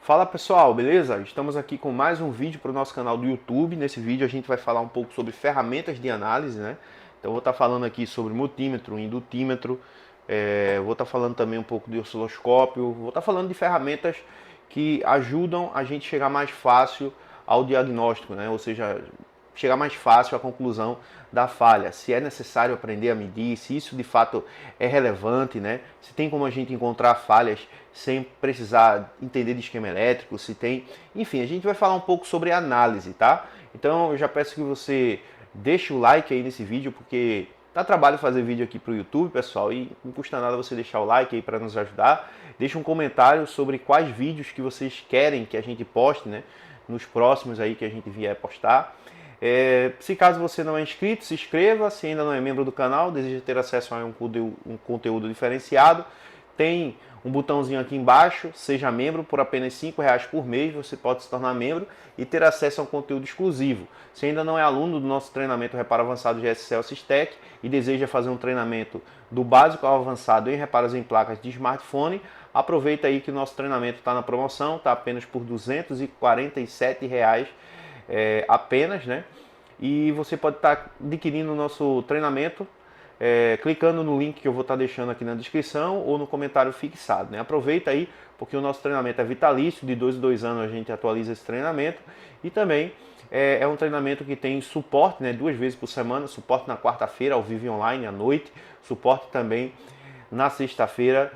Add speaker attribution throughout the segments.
Speaker 1: Fala pessoal, beleza? Estamos aqui com mais um vídeo para o nosso canal do YouTube. Nesse vídeo a gente vai falar um pouco sobre ferramentas de análise, né? Então eu vou estar falando aqui sobre multímetro, indutímetro, vou estar falando também um pouco de osciloscópio, vou estar falando de ferramentas que ajudam a gente chegar mais fácil ao diagnóstico, né? Ou seja, chegar mais fácil à conclusão da falha, se é necessário aprender a medir, se isso de fato é relevante, né? Se tem como a gente encontrar falhas sem precisar entender de esquema elétrico, se tem... Enfim, a gente vai falar um pouco sobre análise, tá? Então eu já peço que você deixe o like aí nesse vídeo, porque dá trabalho fazer vídeo aqui para o YouTube, pessoal, e não custa nada você deixar o like aí para nos ajudar. Deixe um comentário sobre quais vídeos que vocês querem que a gente poste, né? Nos próximos aí que a gente vier postar. Se caso você não é inscrito, se inscreva. Se ainda não é membro do canal, deseja ter acesso a um conteúdo diferenciado, tem um botãozinho aqui embaixo, seja membro. Por apenas R$ 5 por mês você pode se tornar membro e ter acesso a um conteúdo exclusivo. Se ainda não é aluno do nosso treinamento Reparo Avançado GSCel Systec e deseja fazer um treinamento do básico ao avançado em reparos em placas de smartphone, aproveita aí que o nosso treinamento está na promoção, está apenas por R$ 247 apenas, né? E você pode estar adquirindo o nosso treinamento clicando no link que eu vou estar deixando aqui na descrição ou no comentário fixado, né? Aproveita aí, porque o nosso treinamento é vitalício, de 2 em 2 anos a gente atualiza esse treinamento e também é um treinamento que tem suporte, né, 2 vezes por semana, suporte na quarta-feira ao vivo e online à noite, suporte também na sexta-feira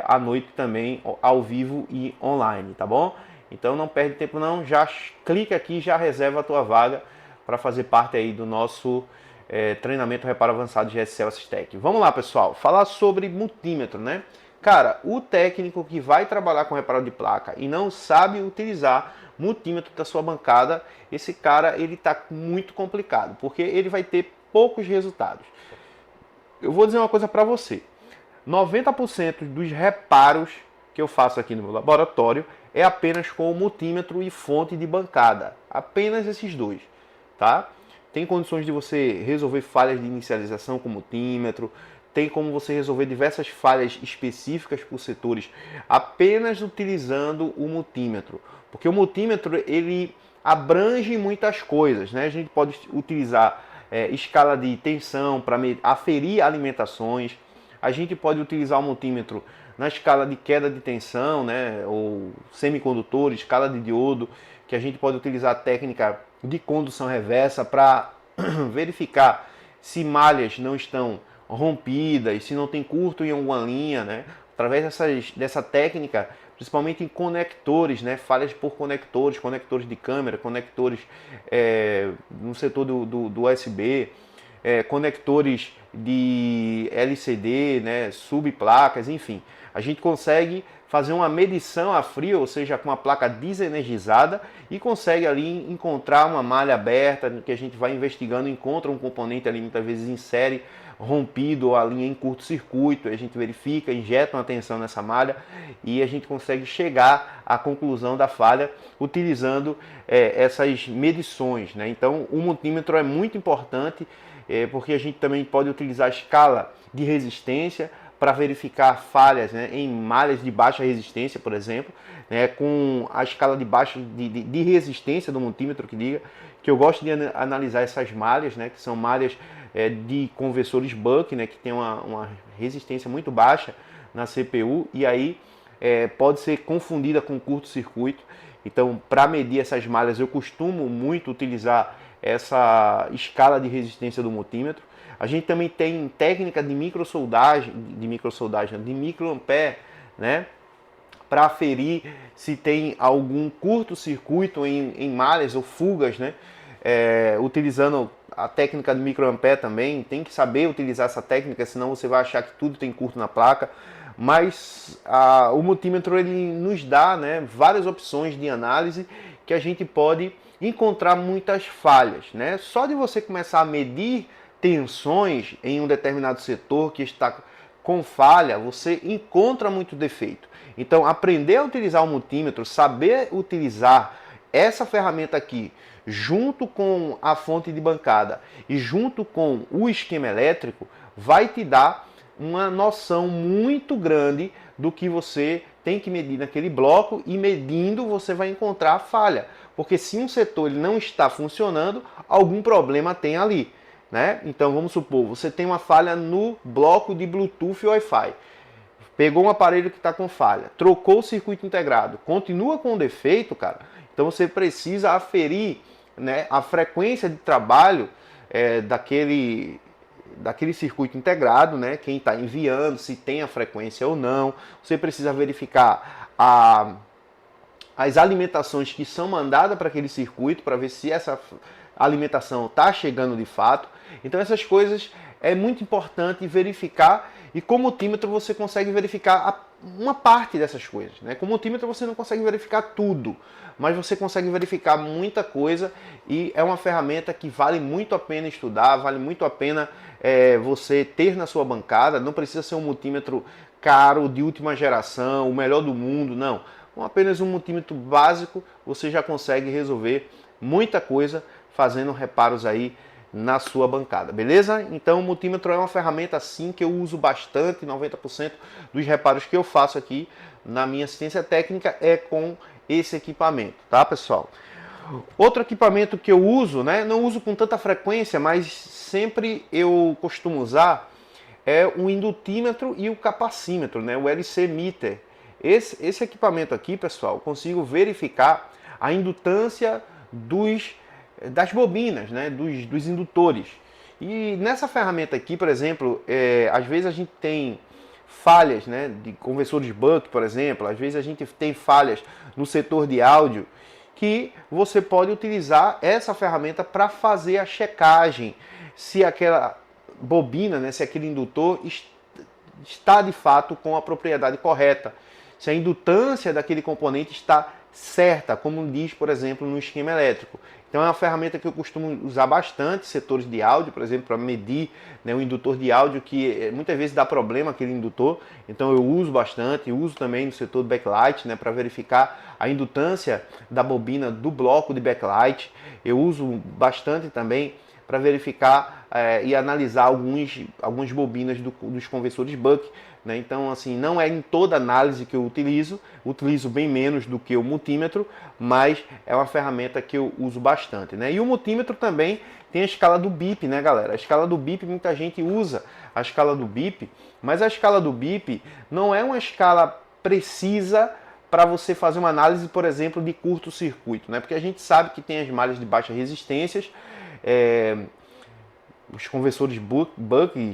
Speaker 1: à noite também ao vivo e online, tá bom? Então não perde tempo não, já clica aqui e já reserva a tua vaga para fazer parte aí do nosso treinamento Reparo Avançado GSCel Systec. Vamos lá, pessoal, falar sobre multímetro, né? Cara, o técnico que vai trabalhar com reparo de placa e não sabe utilizar multímetro da sua bancada, esse cara ele tá muito complicado, porque ele vai ter poucos resultados. Eu vou dizer uma coisa para você. 90% dos reparos que eu faço aqui no meu laboratório é apenas com o multímetro e fonte de bancada. Apenas esses dois, tá? Tem condições de você resolver falhas de inicialização com multímetro, tem como você resolver diversas falhas específicas por setores apenas utilizando o multímetro. Porque o multímetro ele abrange muitas coisas, né? A gente pode utilizar escala de tensão para aferir alimentações, a gente pode utilizar o multímetro na escala de queda de tensão, né, ou semicondutores, escala de diodo, que a gente pode utilizar a técnica de condução reversa para verificar se malhas não estão rompidas, se não tem curto em alguma linha, né? Através dessa técnica, principalmente em conectores, né? Falhas por conectores, conectores de câmera, conectores no setor do USB, conectores de LCD, né, subplacas, enfim. A gente consegue fazer uma medição a frio, ou seja, com uma placa desenergizada, e consegue ali encontrar uma malha aberta, que a gente vai investigando, encontra um componente ali, muitas vezes em série, rompido, ou a linha em curto-circuito, a gente verifica, injeta uma tensão nessa malha, e a gente consegue chegar à conclusão da falha utilizando essas medições, né? Então, o multímetro é muito importante, porque a gente também pode utilizar a escala de resistência para verificar falhas, né, em malhas de baixa resistência, por exemplo, né, com a escala de resistência do multímetro que liga, que eu gosto de analisar essas malhas, né, que são malhas de conversores Buck, né, que tem uma resistência muito baixa na CPU, e aí pode ser confundida com curto-circuito. Então, para medir essas malhas, eu costumo muito utilizar essa escala de resistência do multímetro. A gente também tem técnica de microsoldagem, de microampere, né, para aferir se tem algum curto-circuito em malhas ou fugas, né, utilizando a técnica de microampere também. Tem que saber utilizar essa técnica, senão você vai achar que tudo tem curto na placa. Mas o multímetro ele nos dá, né, várias opções de análise que a gente pode encontrar muitas falhas, né? Só de você começar a medir tensões em um determinado setor que está com falha, você encontra muito defeito. Então, aprender a utilizar o multímetro, saber utilizar essa ferramenta aqui, junto com a fonte de bancada e junto com o esquema elétrico, vai te dar uma noção muito grande do que você tem que medir naquele bloco e medindo você vai encontrar a falha. Porque se um setor ele não está funcionando, algum problema tem ali, né? Então vamos supor, você tem uma falha no bloco de Bluetooth e Wi-Fi. Pegou um aparelho que está com falha, trocou o circuito integrado, continua com defeito, cara. Então você precisa aferir, né, a frequência de trabalho daquele circuito integrado, né? Quem está enviando, se tem a frequência ou não. Você precisa verificar as alimentações que são mandadas para aquele circuito para ver se essa alimentação está chegando de fato. Então essas coisas é muito importante verificar, e com o multímetro você consegue verificar uma parte dessas coisas, né? Com o multímetro você não consegue verificar tudo, mas você consegue verificar muita coisa, e é uma ferramenta que vale muito a pena estudar, vale muito a pena você ter na sua bancada. Não precisa ser um multímetro caro, de última geração, o melhor do mundo, não. Com apenas um multímetro básico você já consegue resolver muita coisa fazendo reparos aí na sua bancada, beleza? Então o multímetro é uma ferramenta assim que eu uso bastante. 90% dos reparos que eu faço aqui na minha assistência técnica é com esse equipamento, tá, pessoal? Outro equipamento que eu uso, né, não uso com tanta frequência, mas sempre eu costumo usar, é o indutímetro e o capacímetro, né, o LC Meter. Esse equipamento aqui, pessoal, eu consigo verificar a indutância das bobinas, né, dos indutores. E nessa ferramenta aqui, por exemplo, às vezes a gente tem falhas, né, de conversores Buck, por exemplo. Às vezes a gente tem falhas no setor de áudio, que você pode utilizar essa ferramenta para fazer a checagem se aquela bobina, né, se aquele indutor está de fato com a propriedade correta, se a indutância daquele componente está certa, como diz, por exemplo, no esquema elétrico. Então é uma ferramenta que eu costumo usar bastante, setores de áudio, por exemplo, para medir, né, o indutor de áudio, que muitas vezes dá problema aquele indutor. Então eu uso bastante, uso também no setor do backlight, né, para verificar a indutância da bobina do bloco de backlight. Eu uso bastante também para verificar e analisar algumas bobinas dos conversores Buck. Né? Então, assim, não é em toda análise que eu utilizo bem menos do que o multímetro, mas é uma ferramenta que eu uso bastante. Né? E o multímetro também tem a escala do BIP, né, galera? A escala do BIP, muita gente usa a escala do BIP, mas a escala do BIP não é uma escala precisa para você fazer uma análise, por exemplo, de curto-circuito, né? Porque a gente sabe que tem as malhas de baixa resistências, os conversores Buck,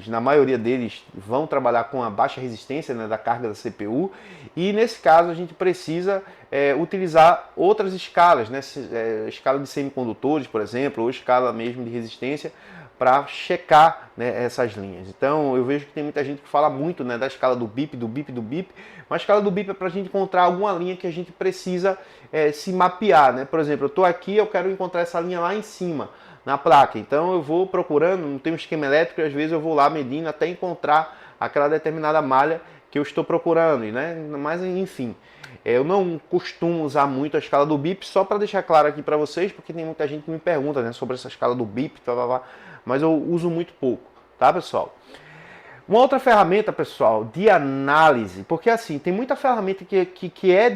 Speaker 1: na maioria deles, vão trabalhar com a baixa resistência, né, da carga da CPU, e nesse caso a gente precisa utilizar outras escalas, né, escala de semicondutores, por exemplo, ou escala mesmo de resistência, para checar, né, essas linhas. Então eu vejo que tem muita gente que fala muito, né, da escala do BIP, mas a escala do BIP é para a gente encontrar alguma linha que a gente precisa se mapear, né? Por exemplo, eu estou aqui, eu quero encontrar essa linha lá em cima, na placa. Então eu vou procurando, não tem um esquema elétrico, e às vezes eu vou lá medindo até encontrar aquela determinada malha que eu estou procurando, né? Mas enfim, eu não costumo usar muito a escala do BIP, só para deixar claro aqui para vocês, porque tem muita gente que me pergunta, né, sobre essa escala do BIP, mas eu uso muito pouco, tá, pessoal? Uma outra ferramenta, pessoal, de análise, porque assim, tem muita ferramenta que é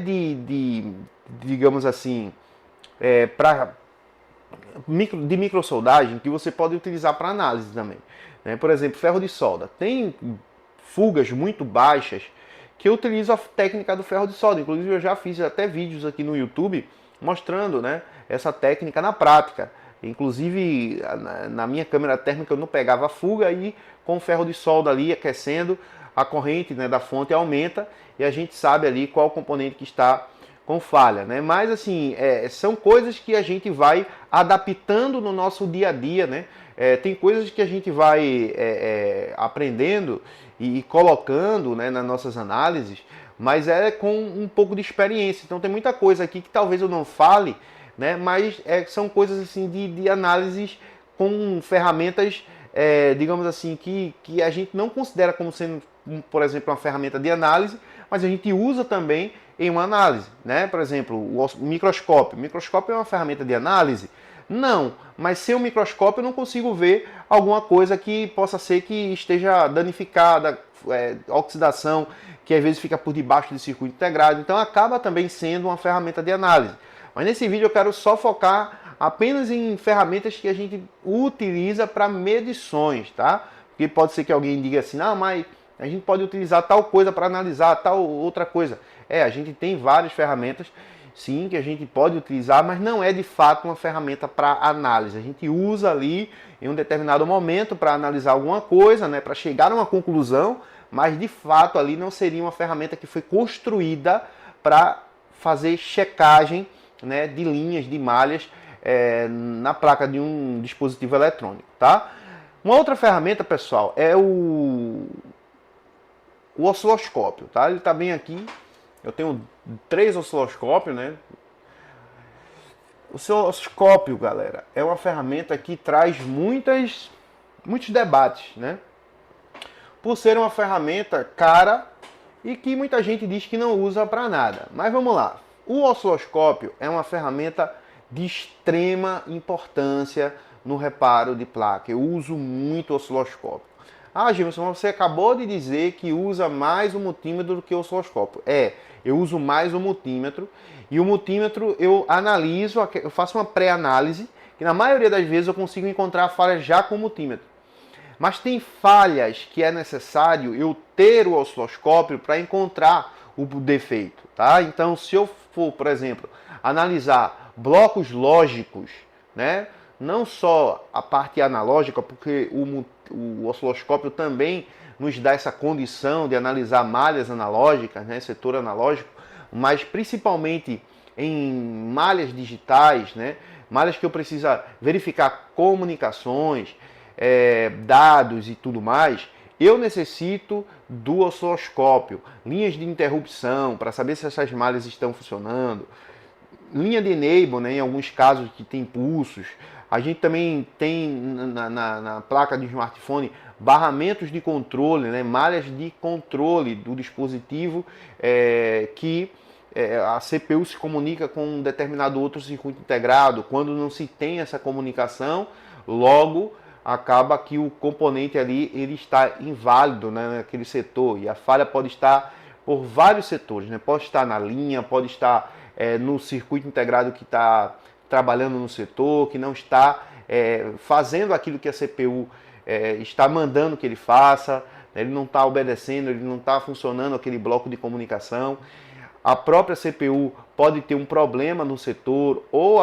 Speaker 1: digamos assim, de microsoldagem, que você pode utilizar para análise também. Né? Por exemplo, ferro de solda. Tem fugas muito baixas que eu utilizo a técnica do ferro de solda. Inclusive eu já fiz até vídeos aqui no YouTube mostrando, né, essa técnica na prática. Inclusive na minha câmera térmica eu não pegava a fuga, e com o ferro de solda ali aquecendo, a corrente, né, da fonte aumenta e a gente sabe ali qual o componente que está com falha, né? Mas assim, são coisas que a gente vai adaptando no nosso dia a dia, né? Tem coisas que a gente vai aprendendo e colocando, né, nas nossas análises, mas é com um pouco de experiência. Então tem muita coisa aqui que talvez eu não fale, né? Mas são coisas assim de análises com ferramentas, digamos assim, que a gente não considera como sendo, por exemplo, uma ferramenta de análise, mas a gente usa também em uma análise, né? Por exemplo, o microscópio. O microscópio é uma ferramenta de análise? Não, mas sem o microscópio eu não consigo ver alguma coisa que possa ser que esteja danificada, oxidação, que às vezes fica por debaixo do circuito integrado. Então acaba também sendo uma ferramenta de análise. Mas nesse vídeo eu quero só focar apenas em ferramentas que a gente utiliza para medições, tá? Porque pode ser que alguém diga assim, ah, mas a gente pode utilizar tal coisa para analisar tal outra coisa. A gente tem várias ferramentas, sim, que a gente pode utilizar, mas não é de fato uma ferramenta para análise. A gente usa ali em um determinado momento para analisar alguma coisa, né, para chegar a uma conclusão, mas de fato ali não seria uma ferramenta que foi construída para fazer checagem, né, de linhas, de malhas na placa de um dispositivo eletrônico, tá? Uma outra ferramenta, pessoal, é o osciloscópio, tá? Ele está bem aqui. Eu tenho 3 osciloscópios, né? O osciloscópio, galera, é uma ferramenta que traz muitos debates, né? Por ser uma ferramenta cara e que muita gente diz que não usa para nada. Mas vamos lá. O osciloscópio é uma ferramenta de extrema importância no reparo de placa. Eu uso muito o osciloscópio. Ah, Gilson, você acabou de dizer que usa mais o multímetro do que o osciloscópio. Eu uso mais o multímetro. E o multímetro eu analiso, eu faço uma pré-análise, que na maioria das vezes eu consigo encontrar falhas já com o multímetro. Mas tem falhas que é necessário eu ter o osciloscópio para encontrar o defeito, tá? Então, se eu for, por exemplo, analisar blocos lógicos, né? Não só a parte analógica, porque o osciloscópio também nos dá essa condição de analisar malhas analógicas, né? Setor analógico, mas principalmente em malhas digitais, né? Malhas que eu preciso verificar comunicações, dados e tudo mais, eu necessito do osciloscópio, linhas de interrupção para saber se essas malhas estão funcionando, linha de enable, né, em alguns casos que tem pulsos. A gente também tem na placa de smartphone barramentos de controle, né, malhas de controle do dispositivo que a CPU se comunica com um determinado outro circuito integrado. Quando não se tem essa comunicação, logo acaba que o componente ali ele está inválido, né, naquele setor, e a falha pode estar por vários setores, né? Pode estar na linha, pode estar no circuito integrado que está trabalhando no setor, que não está fazendo aquilo que a CPU está mandando que ele faça, né? Ele não está obedecendo, ele não está funcionando aquele bloco de comunicação. A própria CPU pode ter um problema no setor, ou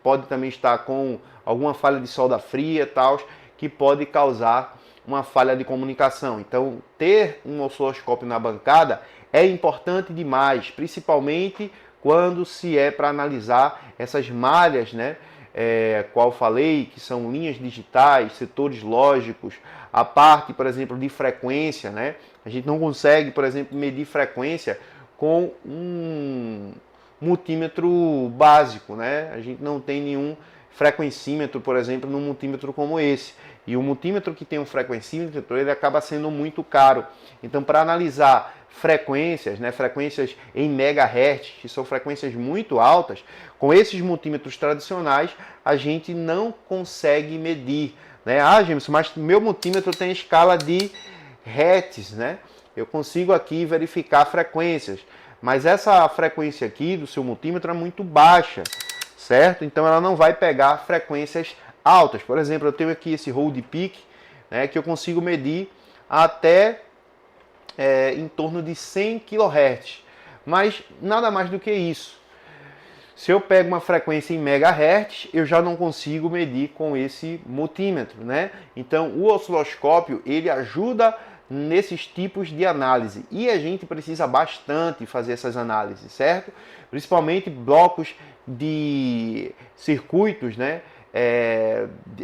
Speaker 1: pode também estar com alguma falha de solda fria, tal, que pode causar uma falha de comunicação. Então, ter um osciloscópio na bancada é importante demais, principalmente quando se é para analisar essas malhas, né? Qual falei, que são linhas digitais, setores lógicos, a parte, por exemplo, de frequência, né? A gente não consegue, por exemplo, medir frequência com um multímetro básico, né? A gente não tem nenhum frequencímetro, por exemplo, num multímetro como esse. E o multímetro que tem um frequencímetro, ele acaba sendo muito caro. Então, para analisar frequências, né, frequências em megahertz, que são frequências muito altas, com esses multímetros tradicionais, a gente não consegue medir, né? Ah, James, mas meu multímetro tem escala de hertz, né? Eu consigo aqui verificar frequências, mas essa frequência aqui do seu multímetro é muito baixa, certo? Então ela não vai pegar frequências altas. Por exemplo, eu tenho aqui esse hold peak, né, que eu consigo medir até em torno de 100 kHz, mas nada mais do que isso. Se eu pego uma frequência em megahertz, eu já não consigo medir com esse multímetro, né? Então o osciloscópio ele ajuda nesses tipos de análise e a gente precisa bastante fazer essas análises, certo? Principalmente blocos de circuitos, né?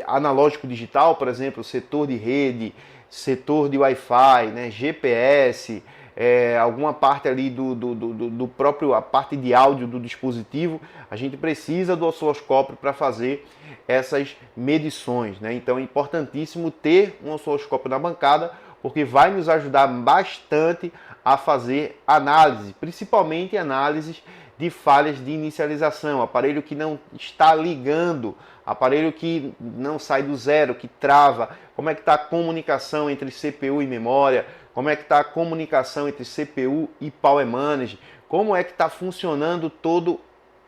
Speaker 1: Analógico digital, por exemplo, setor de rede, setor de Wi-Fi, né? GPS, alguma parte ali do próprio, a parte de áudio do dispositivo, a gente precisa do osciloscópio para fazer essas medições, né? Então é importantíssimo ter um osciloscópio na bancada, porque vai nos ajudar bastante a fazer análise, principalmente análises de falhas de inicialização, aparelho que não está ligando, aparelho que não sai do zero, que trava, como é que está a comunicação entre CPU e memória, como é que está a comunicação entre CPU e Power Management, como é que está funcionando toda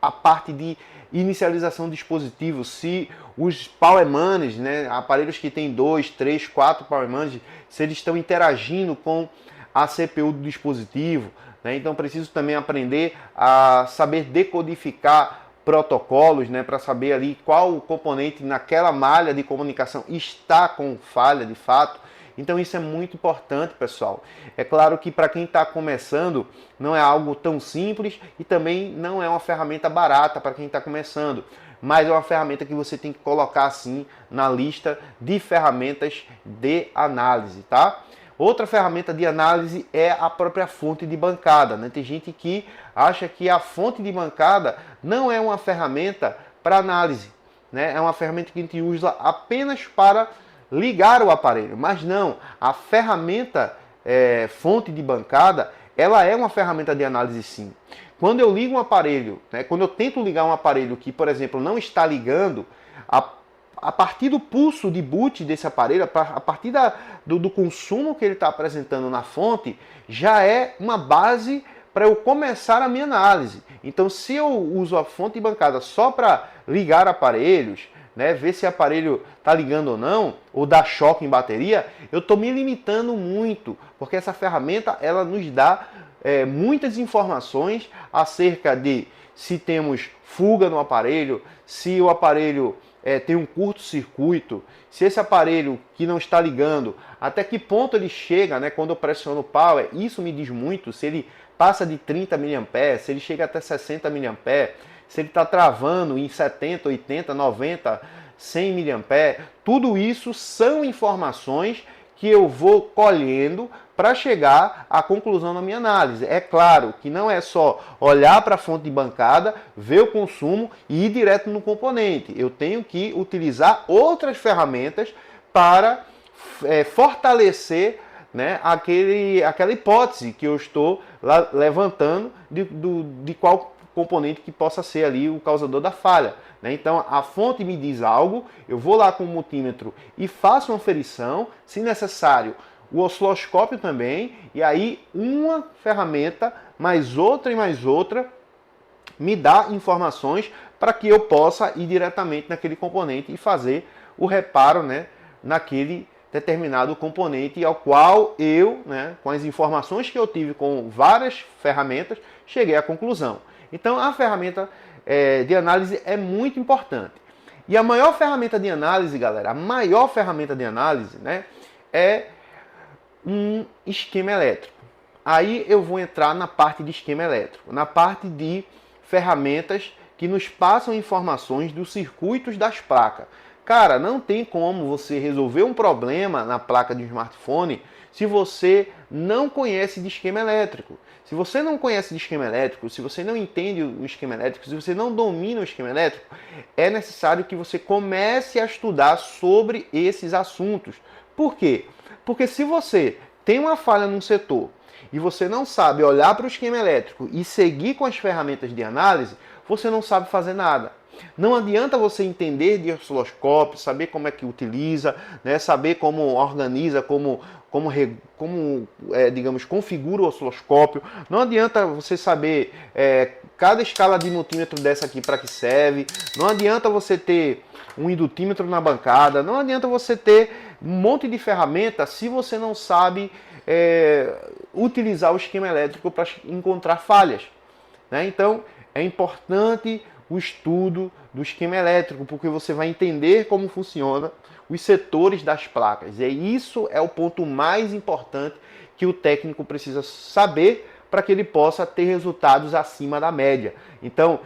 Speaker 1: a parte de inicialização do dispositivo, se os Power Management, né, aparelhos que tem 2, 3, 4 Power Management, se eles estão interagindo com a CPU do dispositivo, né? Então preciso também aprender a saber decodificar protocolos, né, para saber ali qual componente naquela malha de comunicação está com falha de fato. Então isso é muito importante, pessoal. É claro que para quem está começando não é algo tão simples e também não é uma ferramenta barata para quem está começando, mas é uma ferramenta que você tem que colocar assim na lista de ferramentas de análise, tá? Outra ferramenta de análise é a própria fonte de bancada, né? Tem gente que acha que a fonte de bancada não é uma ferramenta para análise, né? É uma ferramenta que a gente usa apenas para ligar o aparelho, mas não, a ferramenta fonte de bancada, ela é uma ferramenta de análise sim. Quando eu ligo um aparelho, né, quando eu tento ligar um aparelho que, por exemplo, não está ligando, a partir do pulso de boot desse aparelho, a partir do consumo que ele está apresentando na fonte, já é uma base para eu começar a minha análise. Então, se eu uso a fonte de bancada só para ligar aparelhos, né, ver se o aparelho está ligando ou não, ou dar choque em bateria, eu estou me limitando muito, porque essa ferramenta ela nos dá muitas informações acerca de se temos fuga no aparelho, se o aparelho tem um curto-circuito, se esse aparelho que não está ligando, até que ponto ele chega, né, quando eu pressiono o power, isso me diz muito, se ele passa de 30 mA, se ele chega até 60 mA, se ele está travando em 70, 80, 90, 100 mA, tudo isso são informações que eu vou colhendo para chegar à conclusão na minha análise. É claro que não é só olhar para a fonte de bancada, ver o consumo e ir direto no componente. Eu tenho que utilizar outras ferramentas para fortalecer, né, aquela hipótese que eu estou levantando de qual componente que possa ser ali o causador da falha. Né? Então a fonte me diz algo, eu vou lá com o multímetro e faço uma aferição, se necessário o osciloscópio também, e aí uma ferramenta, mais outra e mais outra, me dá informações para que eu possa ir diretamente naquele componente e fazer o reparo, né, naquele determinado componente ao qual eu, né, com as informações que eu tive com várias ferramentas, cheguei à conclusão. Então a ferramenta de análise é muito importante. E a maior ferramenta de análise, galera, a maior ferramenta de análise, né, é um esquema elétrico. Aí eu vou entrar na parte de esquema elétrico, na parte de ferramentas que nos passam informações dos circuitos das placas. Cara, não tem como você resolver um problema na placa de um smartphone se você não conhece de esquema elétrico. Se você não conhece de esquema elétrico, se você não entende o esquema elétrico, se você não domina o esquema elétrico, é necessário que você comece a estudar sobre esses assuntos. Por quê? Porque se você tem uma falha num setor e você não sabe olhar para o esquema elétrico e seguir com as ferramentas de análise, você não sabe fazer nada. Não adianta você entender de osciloscópio, saber como é que utiliza, né, saber como organiza, digamos, configura o osciloscópio. Não adianta você saber cada escala de multímetro dessa aqui para que serve. Não adianta você ter um indutímetro na bancada. Não adianta você ter um monte de ferramenta se você não sabe utilizar o esquema elétrico para encontrar falhas. Né? Então, é importante o estudo do esquema elétrico, porque você vai entender como funciona os setores das placas. E isso é o ponto mais importante que o técnico precisa saber para que ele possa ter resultados acima da média. Então,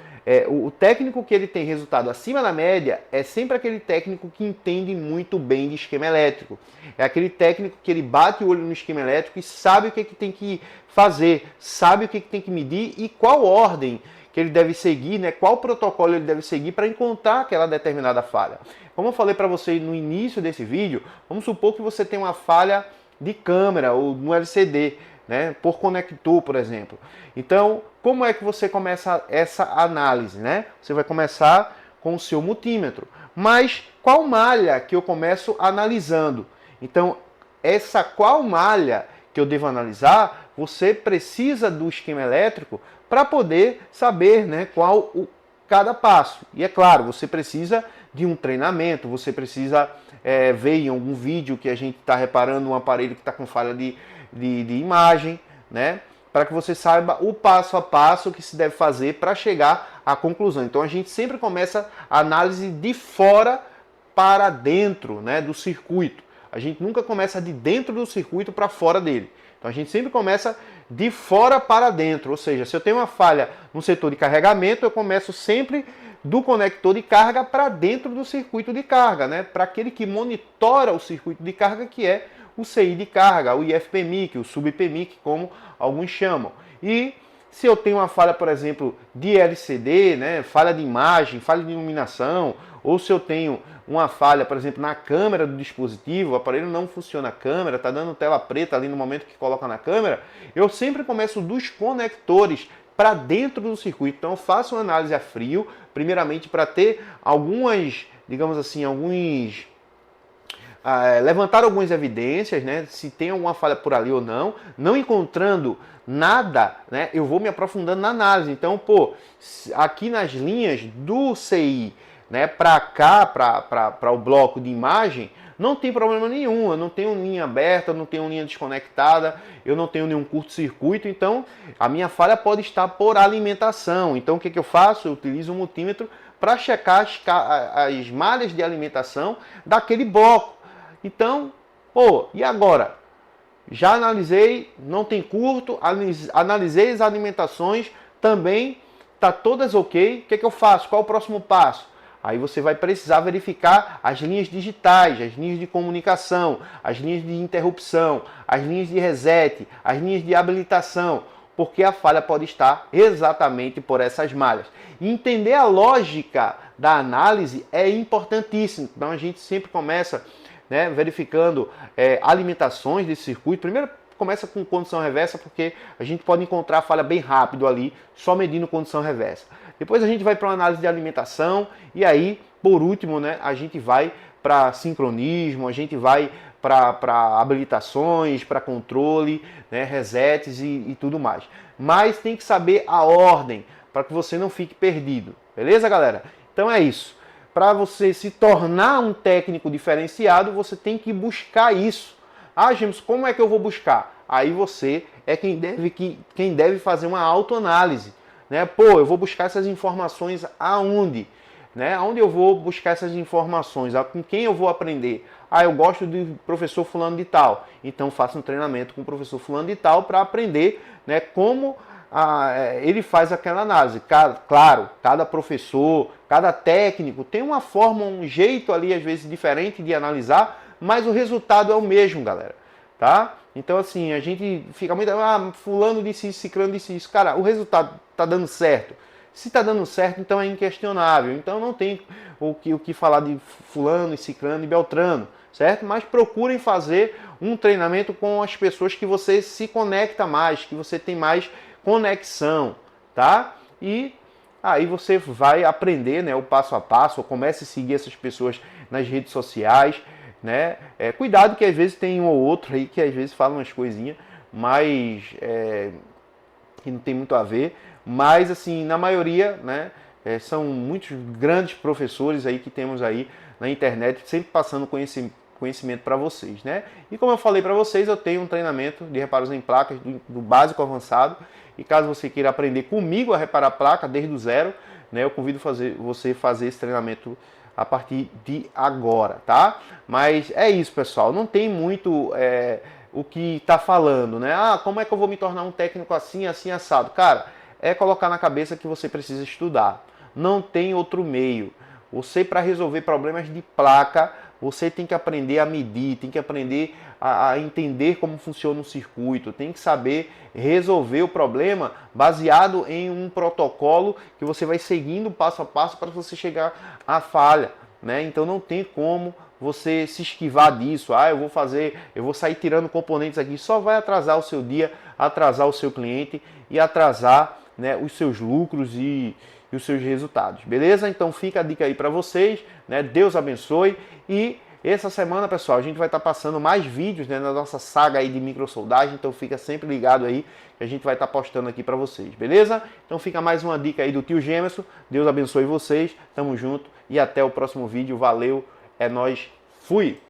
Speaker 1: o técnico que ele tem resultado acima da média é sempre aquele técnico que entende muito bem de esquema elétrico. É aquele técnico que ele bate o olho no esquema elétrico e sabe o que tem que fazer, sabe o que tem que medir e qual ordem que ele deve seguir, né? Qual protocolo ele deve seguir para encontrar aquela determinada falha. Como eu falei para você no início desse vídeo, vamos supor que você tem uma falha de câmera ou no LCD, né, por conector, por exemplo. Então, como é que você começa essa análise, né? Você vai começar com o seu multímetro. Mas qual malha que eu começo analisando? Então, essa qual malha que eu devo analisar, você precisa do esquema elétrico para poder saber, né, qual cada passo. E é claro, você precisa de um treinamento, você precisa ver em algum vídeo que a gente está reparando um aparelho que está com falha de imagem, né? Para que você saiba o passo a passo que se deve fazer para chegar à conclusão. Então a gente sempre começa a análise de fora para dentro, né, do circuito. A gente nunca começa de dentro do circuito para fora dele. Então a gente sempre começa de fora para dentro, ou seja, se eu tenho uma falha no setor de carregamento, eu começo sempre do conector de carga para dentro do circuito de carga, né? Para aquele que monitora o circuito de carga, que é o CI de carga, o IFPMIC, o SubPMIC, como alguns chamam. E se eu tenho uma falha, por exemplo, de LCD, né, falha de imagem, falha de iluminação, ou se eu tenho uma falha, por exemplo, na câmera do dispositivo, o aparelho não funciona a câmera, está dando tela preta ali no momento que coloca na câmera, eu sempre começo dos conectores para dentro do circuito. Então eu faço uma análise a frio, primeiramente para ter algumas, digamos assim, levantar algumas evidências, né, se tem alguma falha por ali ou não. Não encontrando nada, né, eu vou me aprofundando na análise. Então, aqui nas linhas do CI, né, para cá, para o bloco de imagem, não tem problema nenhum. Eu não tenho linha aberta, eu não tenho linha desconectada, eu não tenho nenhum curto-circuito. Então, a minha falha pode estar por alimentação. Então, o que eu faço? Eu utilizo um multímetro para checar as malhas de alimentação daquele bloco. Então, e agora? Já analisei, não tem curto, analisei as alimentações, também tá todas ok. O que eu faço? Qual o próximo passo? Aí você vai precisar verificar as linhas digitais, as linhas de comunicação, as linhas de interrupção, as linhas de reset, as linhas de habilitação, porque a falha pode estar exatamente por essas malhas. E entender a lógica da análise é importantíssimo. Então a gente sempre começa, né, verificando alimentações desse circuito. Primeiro começa com condição reversa, porque a gente pode encontrar a falha bem rápido ali, só medindo condição reversa. Depois a gente vai para uma análise de alimentação e aí, por último, né, a gente vai para sincronismo, a gente vai para habilitações, para controle, né, resets e tudo mais. Mas tem que saber a ordem para que você não fique perdido. Beleza, galera? Então é isso. Para você se tornar um técnico diferenciado, você tem que buscar isso. Ah, James, como é que eu vou buscar? Aí você é quem deve fazer uma autoanálise, né? Eu vou buscar essas informações aonde? Né? Aonde eu vou buscar essas informações? Com quem eu vou aprender? Ah, eu gosto do professor fulano de tal. Então faça um treinamento com o professor fulano de tal para aprender, né, como ele faz aquela análise. Claro, cada professor, cada técnico tem uma forma, um jeito ali, às vezes, diferente de analisar, mas o resultado é o mesmo, galera. Tá? Então, assim, a gente fica muito... fulano disse isso, ciclano disse isso. Cara, o resultado tá dando certo. Se tá dando certo, então é inquestionável. Então não tem o que falar de fulano, ciclano e beltrano, certo? Mas procurem fazer um treinamento com as pessoas que você se conecta mais, que você tem mais conexão, tá? E aí você vai aprender, né, o passo a passo, ou comece a seguir essas pessoas nas redes sociais, né? Cuidado que às vezes tem um ou outro aí que às vezes fala umas coisinhas, mas que não tem muito a ver, mas assim, na maioria, né, são muitos grandes professores aí que temos aí na internet, sempre passando conhecimento para vocês, né? E como eu falei para vocês, eu tenho um treinamento de reparos em placas do básico ao avançado, e caso você queira aprender comigo a reparar placa desde o zero, né, eu convido você a fazer esse treinamento a partir de agora, tá? Mas é isso, pessoal, não tem muito o que tá falando, né? Como é que eu vou me tornar um técnico assim, assim, assado? Cara, é colocar na cabeça que você precisa estudar. Não tem outro meio. Você, para resolver problemas de placa, você tem que aprender a medir, tem que aprender a entender como funciona o circuito, tem que saber resolver o problema baseado em um protocolo que você vai seguindo passo a passo para você chegar à falha, né? Então não tem como você se esquivar disso, eu vou sair tirando componentes aqui, só vai atrasar o seu dia, atrasar o seu cliente e atrasar, né, os seus lucros e os seus resultados, beleza? Então fica a dica aí para vocês, né? Deus abençoe e essa semana, pessoal, a gente vai estar passando mais vídeos, né, na nossa saga aí de microsoldagem, então fica sempre ligado aí que a gente vai estar postando aqui para vocês, beleza? Então fica mais uma dica aí do tio Gemerson, Deus abençoe vocês, tamo junto e até o próximo vídeo, valeu, é nóis, fui!